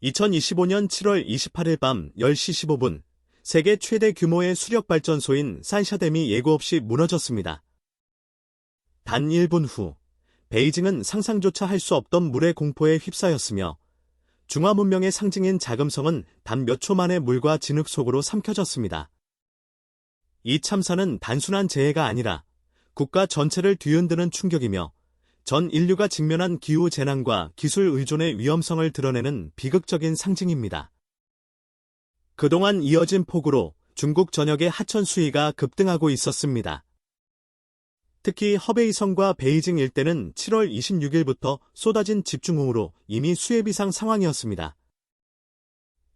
2025년 7월 28일 밤 10시 15분, 세계 최대 규모의 수력발전소인 산샤댐이 예고 없이 무너졌습니다. 단 1분 후, 베이징은 상상조차 할 수 없던 물의 공포에 휩싸였으며 중화 문명의 상징인 자금성은 단 몇 초 만에 물과 진흙 속으로 삼켜졌습니다. 이 참사는 단순한 재해가 아니라 국가 전체를 뒤흔드는 충격이며 전 인류가 직면한 기후 재난과 기술 의존의 위험성을 드러내는 비극적인 상징입니다. 그동안 이어진 폭우로 중국 전역의 하천 수위가 급등하고 있었습니다. 특히 허베이성과 베이징 일대는 7월 26일부터 쏟아진 집중호우로 이미 수해비상 상황이었습니다.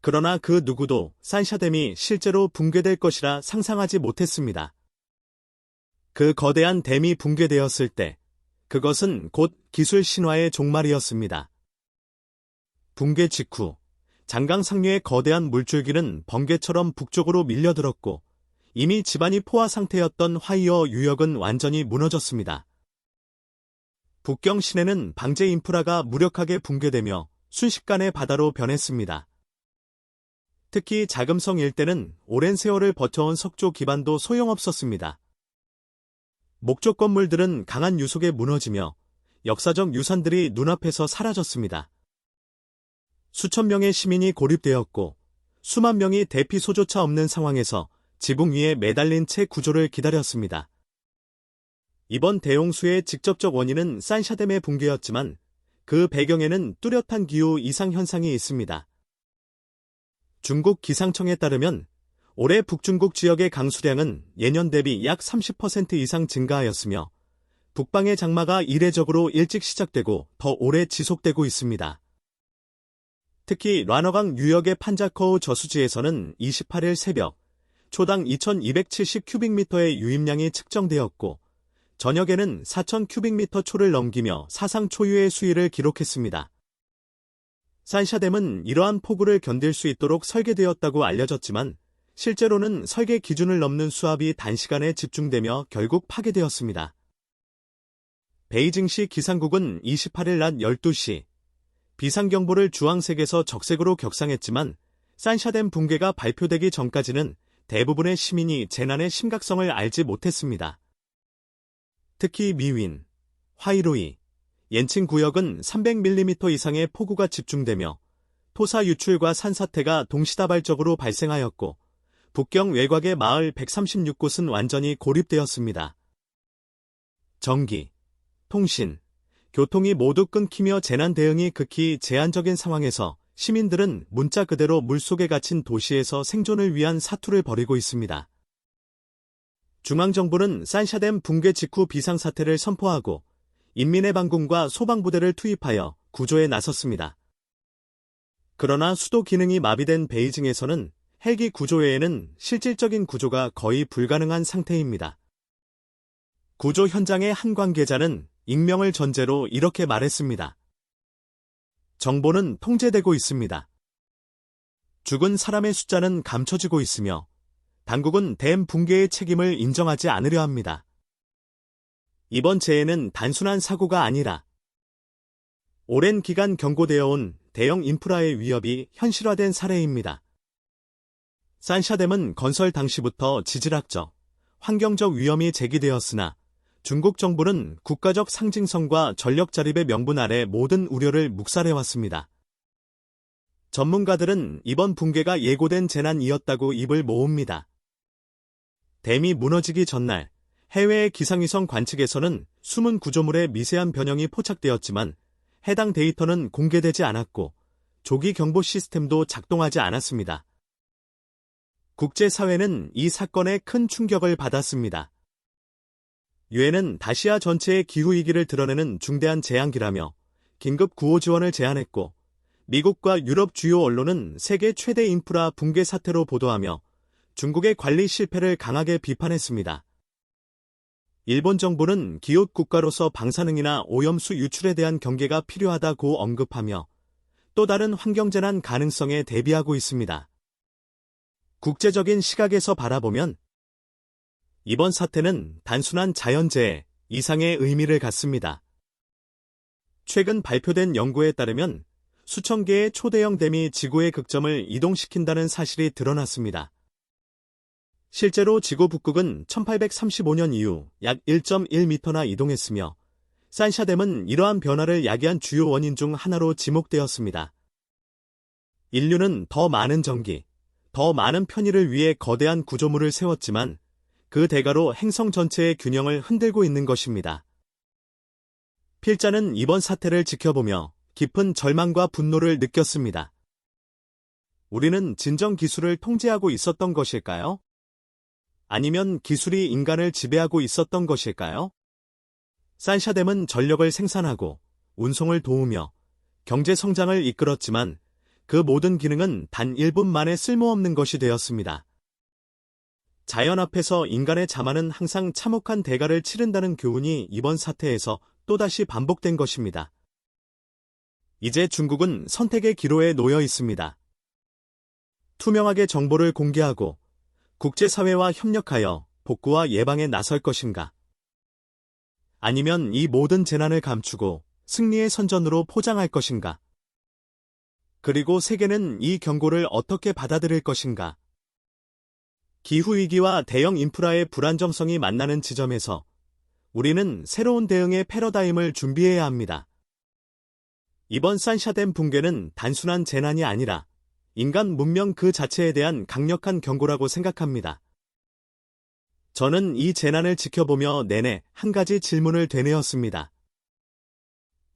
그러나 그 누구도 산샤댐이 실제로 붕괴될 것이라 상상하지 못했습니다. 그 거대한 댐이 붕괴되었을 때 그것은 곧 기술 신화의 종말이었습니다. 붕괴 직후 장강 상류의 거대한 물줄기는 번개처럼 북쪽으로 밀려들었고 이미 집안이 포화 상태였던 화이어 유역은 완전히 무너졌습니다. 북경 시내는 방제 인프라가 무력하게 붕괴되며 순식간에 바다로 변했습니다. 특히 자금성 일대는 오랜 세월을 버텨온 석조 기반도 소용없었습니다. 목조 건물들은 강한 유속에 무너지며 역사적 유산들이 눈앞에서 사라졌습니다. 수천 명의 시민이 고립되었고 수만 명이 대피소조차 없는 상황에서 지붕 위에 매달린 채 구조를 기다렸습니다. 이번 대홍수의 직접적 원인은 산샤댐의 붕괴였지만 그 배경에는 뚜렷한 기후 이상 현상이 있습니다. 중국 기상청에 따르면 올해 북중국 지역의 강수량은 예년 대비 약 30% 이상 증가하였으며 북방의 장마가 이례적으로 일찍 시작되고 더 오래 지속되고 있습니다. 특히 란어강 유역의 판자커우 저수지에서는 28일 새벽 초당 2270 큐빅미터의 유입량이 측정되었고 저녁에는 4000 큐빅미터 초를 넘기며 사상 초유의 수위를 기록했습니다. 산샤댐은 이러한 폭우를 견딜 수 있도록 설계되었다고 알려졌지만 실제로는 설계 기준을 넘는 수압이 단시간에 집중되며 결국 파괴되었습니다. 베이징시 기상국은 28일 낮 12시 비상경보를 주황색에서 적색으로 격상했지만 산샤댐 붕괴가 발표되기 전까지는 대부분의 시민이 재난의 심각성을 알지 못했습니다. 특히 미윈, 화이로이, 옌칭 구역은 300mm 이상의 폭우가 집중되며 토사 유출과 산사태가 동시다발적으로 발생하였고 북경 외곽의 마을 136곳은 완전히 고립되었습니다. 전기, 통신, 교통이 모두 끊기며 재난 대응이 극히 제한적인 상황에서 시민들은 문자 그대로 물속에 갇힌 도시에서 생존을 위한 사투를 벌이고 있습니다. 중앙정부는 산샤댐 붕괴 직후 비상사태를 선포하고 인민의 방군과 소방부대를 투입하여 구조에 나섰습니다. 그러나 수도 기능이 마비된 베이징에서는 헬기 구조 외에는 실질적인 구조가 거의 불가능한 상태입니다. 구조 현장의 한 관계자는 익명을 전제로 이렇게 말했습니다. 정보는 통제되고 있습니다. 죽은 사람의 숫자는 감춰지고 있으며 당국은 댐 붕괴의 책임을 인정하지 않으려 합니다. 이번 재해는 단순한 사고가 아니라 오랜 기간 경고되어 온 대형 인프라의 위협이 현실화된 사례입니다. 산샤댐은 건설 당시부터 지질학적, 환경적 위험이 제기되었으나 중국 정부는 국가적 상징성과 전력 자립의 명분 아래 모든 우려를 묵살해왔습니다. 전문가들은 이번 붕괴가 예고된 재난이었다고 입을 모읍니다. 댐이 무너지기 전날 해외의 기상위성 관측에서는 숨은 구조물의 미세한 변형이 포착되었지만 해당 데이터는 공개되지 않았고 조기 경보 시스템도 작동하지 않았습니다. 국제사회는 이 사건에 큰 충격을 받았습니다. 유엔은 다시아 전체의 기후위기를 드러내는 중대한 재앙기라며 긴급 구호 지원을 제안했고 미국과 유럽 주요 언론은 세계 최대 인프라 붕괴 사태로 보도하며 중국의 관리 실패를 강하게 비판했습니다. 일본 정부는 기웃 국가로서 방사능이나 오염수 유출에 대한 경계가 필요하다고 언급하며 또 다른 환경재난 가능성에 대비하고 있습니다. 국제적인 시각에서 바라보면 이번 사태는 단순한 자연재해 이상의 의미를 갖습니다. 최근 발표된 연구에 따르면 수천 개의 초대형 댐이 지구의 극점을 이동시킨다는 사실이 드러났습니다. 실제로 지구 북극은 1835년 이후 약 1.1m나 이동했으며 산샤댐은 이러한 변화를 야기한 주요 원인 중 하나로 지목되었습니다. 인류는 더 많은 전기, 더 많은 편의를 위해 거대한 구조물을 세웠지만 그 대가로 행성 전체의 균형을 흔들고 있는 것입니다. 필자는 이번 사태를 지켜보며 깊은 절망과 분노를 느꼈습니다. 우리는 진정 기술을 통제하고 있었던 것일까요? 아니면 기술이 인간을 지배하고 있었던 것일까요? 산샤댐은 전력을 생산하고 운송을 도우며 경제 성장을 이끌었지만 그 모든 기능은 단 1분 만에 쓸모없는 것이 되었습니다. 자연 앞에서 인간의 자만은 항상 참혹한 대가를 치른다는 교훈이 이번 사태에서 또다시 반복된 것입니다. 이제 중국은 선택의 기로에 놓여 있습니다. 투명하게 정보를 공개하고 국제사회와 협력하여 복구와 예방에 나설 것인가? 아니면 이 모든 재난을 감추고 승리의 선전으로 포장할 것인가? 그리고 세계는 이 경고를 어떻게 받아들일 것인가? 기후위기와 대형 인프라의 불안정성이 만나는 지점에서 우리는 새로운 대응의 패러다임을 준비해야 합니다. 이번 산샤댐 붕괴는 단순한 재난이 아니라 인간 문명 그 자체에 대한 강력한 경고라고 생각합니다. 저는 이 재난을 지켜보며 내내 한 가지 질문을 되뇌었습니다.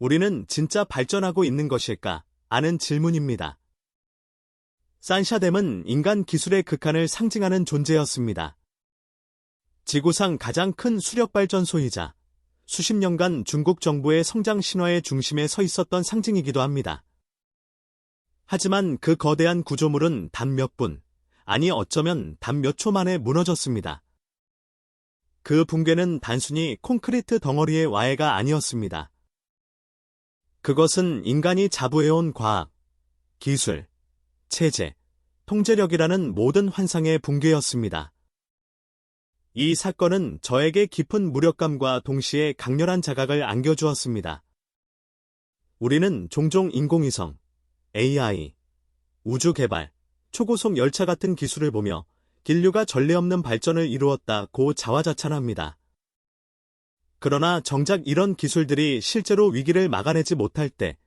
우리는 진짜 발전하고 있는 것일까? 하는 질문입니다. 산샤댐은 인간 기술의 극한을 상징하는 존재였습니다. 지구상 가장 큰 수력발전소이자 수십 년간 중국 정부의 성장 신화의 중심에 서 있었던 상징이기도 합니다. 하지만 그 거대한 구조물은 단 몇 분, 아니 어쩌면 단 몇 초 만에 무너졌습니다. 그 붕괴는 단순히 콘크리트 덩어리의 와해가 아니었습니다. 그것은 인간이 자부해온 과학, 기술, 체제, 통제력이라는 모든 환상의 붕괴였습니다. 이 사건은 저에게 깊은 무력감과 동시에 강렬한 자각을 안겨주었습니다. 우리는 종종 인공위성, AI, 우주 개발, 초고속 열차 같은 기술을 보며 인류가 전례 없는 발전을 이루었다고 자화자찬합니다. 그러나 정작 이런 기술들이 실제로 위기를 막아내지 못할 때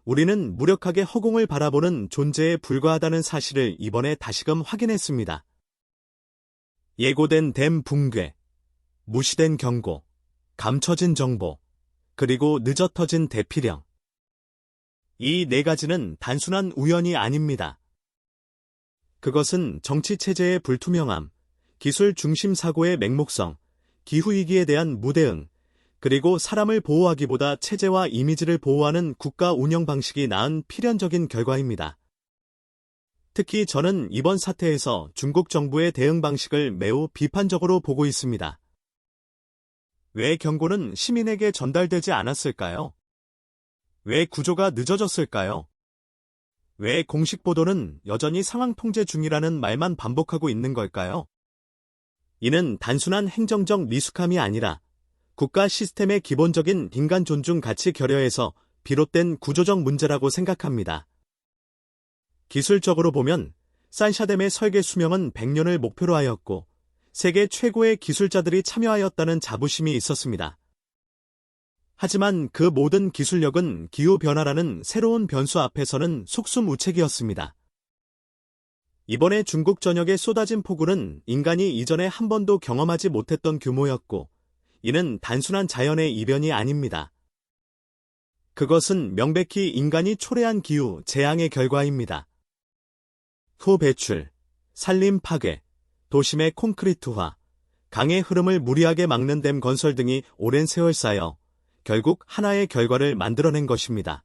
우리는 무력하게 허공을 바라보는 존재에 불과하다는 사실을 이번에 다시금 확인했습니다. 예고된 댐 붕괴, 무시된 경고, 감춰진 정보, 그리고 늦어 터진 대피령. 이 네 가지는 단순한 우연이 아닙니다. 그것은 정치체제의 불투명함, 기술 중심 사고의 맹목성, 기후위기에 대한 무대응, 그리고 사람을 보호하기보다 체제와 이미지를 보호하는 국가 운영 방식이 낳은 필연적인 결과입니다. 특히 저는 이번 사태에서 중국 정부의 대응 방식을 매우 비판적으로 보고 있습니다. 왜 경고는 시민에게 전달되지 않았을까요? 왜 구조가 늦어졌을까요? 왜 공식 보도는 여전히 상황 통제 중이라는 말만 반복하고 있는 걸까요? 이는 단순한 행정적 미숙함이 아니라 국가 시스템의 기본적인 인간 존중 가치 결여에서 비롯된 구조적 문제라고 생각합니다. 기술적으로 보면 산샤댐의 설계 수명은 100년을 목표로 하였고 세계 최고의 기술자들이 참여하였다는 자부심이 있었습니다. 하지만 그 모든 기술력은 기후변화라는 새로운 변수 앞에서는 속수무책이었습니다. 이번에 중국 전역에 쏟아진 폭우는 인간이 이전에 한 번도 경험하지 못했던 규모였고 이는 단순한 자연의 이변이 아닙니다. 그것은 명백히 인간이 초래한 기후 재앙의 결과입니다. 토배출, 산림 파괴, 도심의 콘크리트화, 강의 흐름을 무리하게 막는 댐 건설 등이 오랜 세월 쌓여 결국 하나의 결과를 만들어낸 것입니다.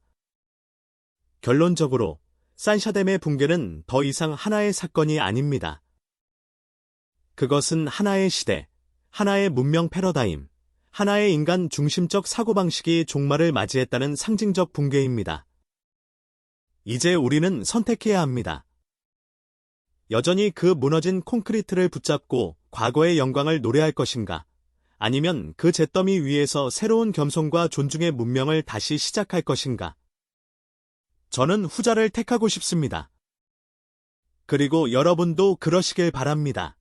결론적으로 산샤댐의 붕괴는 더 이상 하나의 사건이 아닙니다. 그것은 하나의 시대, 하나의 문명 패러다임, 하나의 인간 중심적 사고방식이 종말을 맞이했다는 상징적 붕괴입니다. 이제 우리는 선택해야 합니다. 여전히 그 무너진 콘크리트를 붙잡고 과거의 영광을 노래할 것인가? 아니면 그 잿더미 위에서 새로운 겸손과 존중의 문명을 다시 시작할 것인가? 저는 후자를 택하고 싶습니다. 그리고 여러분도 그러시길 바랍니다.